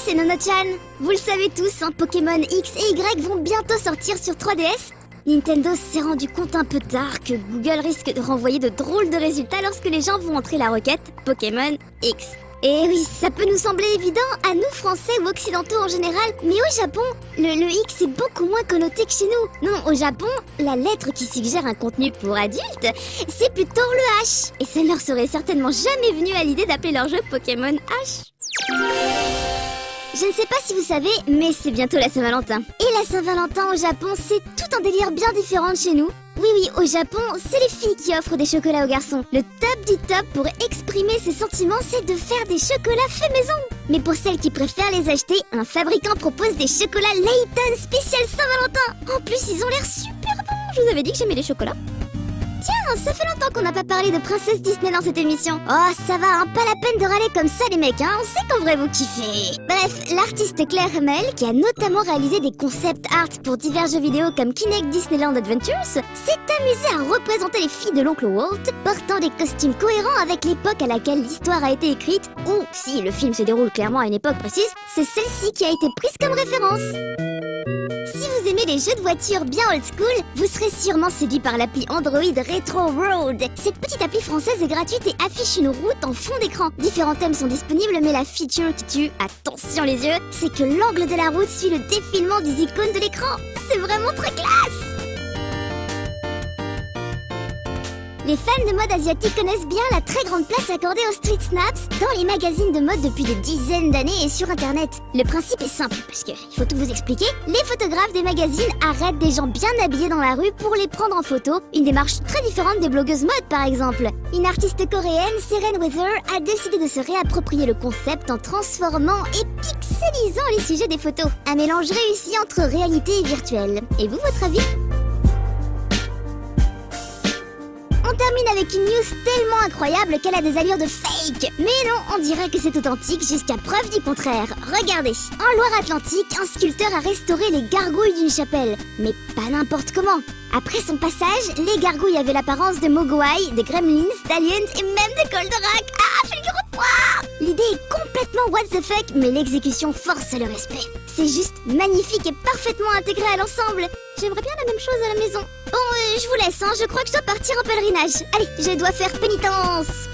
c'est Nono-chan. Vous le savez tous, Pokémon X et Y vont bientôt sortir sur 3DS. Nintendo s'est rendu compte un peu tard que Google risque de renvoyer de drôles de résultats lorsque les gens vont entrer la requête Pokémon X. Et oui, ça peut nous sembler évident à nous Français ou Occidentaux en général, mais au Japon, le X est beaucoup moins connoté que chez nous. Non, au Japon, la lettre qui suggère un contenu pour adultes, c'est plutôt le H. Et ça ne leur serait certainement jamais venu à l'idée d'appeler leur jeu Pokémon H. Je ne sais pas si vous savez, mais c'est bientôt la Saint-Valentin. Et la Saint-Valentin au Japon, c'est tout un délire bien différent de chez nous. Oui, au Japon, c'est les filles qui offrent des chocolats aux garçons. Le top du top pour exprimer ses sentiments, c'est de faire des chocolats faits maison. Mais pour celles qui préfèrent les acheter, un fabricant propose des chocolats Layton spécial Saint-Valentin. En plus, ils ont l'air super bons. Je vous avais dit que j'aimais les chocolats. Tiens, ça fait longtemps qu'on n'a pas parlé de princesse Disney dans cette émission. Oh, ça va, pas la peine de râler comme ça les mecs, on sait qu'en vrai vous kiffez. Bref, l'artiste Claire Hummel, qui a notamment réalisé des concept art pour divers jeux vidéo comme Kinect Disneyland Adventures, s'est amusée à représenter les filles de l'oncle Walt, portant des costumes cohérents avec l'époque à laquelle l'histoire a été écrite, ou, si le film se déroule clairement à une époque précise, c'est celle-ci qui a été prise comme référence. Si vous aimez les jeux de voiture bien old school, vous serez sûrement séduit par l'appli Android Retro Road. Cette petite appli française est gratuite et affiche une route en fond d'écran. Différents thèmes sont disponibles, mais la feature qui tue, attention les yeux, c'est que l'angle de la route suit le défilement des icônes de l'écran. C'est vraiment très classe! Les fans de mode asiatique connaissent bien la très grande place accordée aux street snaps dans les magazines de mode depuis des dizaines d'années et sur internet. Le principe est simple, parce qu'il faut tout vous expliquer. Les photographes des magazines arrêtent des gens bien habillés dans la rue pour les prendre en photo, une démarche très différente des blogueuses mode par exemple. Une artiste coréenne, Seren Weather, a décidé de se réapproprier le concept en transformant et pixelisant les sujets des photos. Un mélange réussi entre réalité et virtuel. Et vous, votre avis ? On termine avec une news tellement incroyable qu'elle a des allures de fake. Mais non, on dirait que c'est authentique jusqu'à preuve du contraire. Regardez, en Loire-Atlantique, un sculpteur a restauré les gargouilles d'une chapelle. Mais pas n'importe comment. Après son passage, les gargouilles avaient l'apparence de mogwai, de gremlins, d'aliens et même de Goldorak. Ah, figure-toi! L'idée est complètement what the fuck, mais l'exécution force le respect. C'est juste magnifique et parfaitement intégré à l'ensemble. J'aimerais bien la même chose à la maison. Bon, je vous laisse, je crois que je dois partir en pèlerinage. Allez, je dois faire pénitence.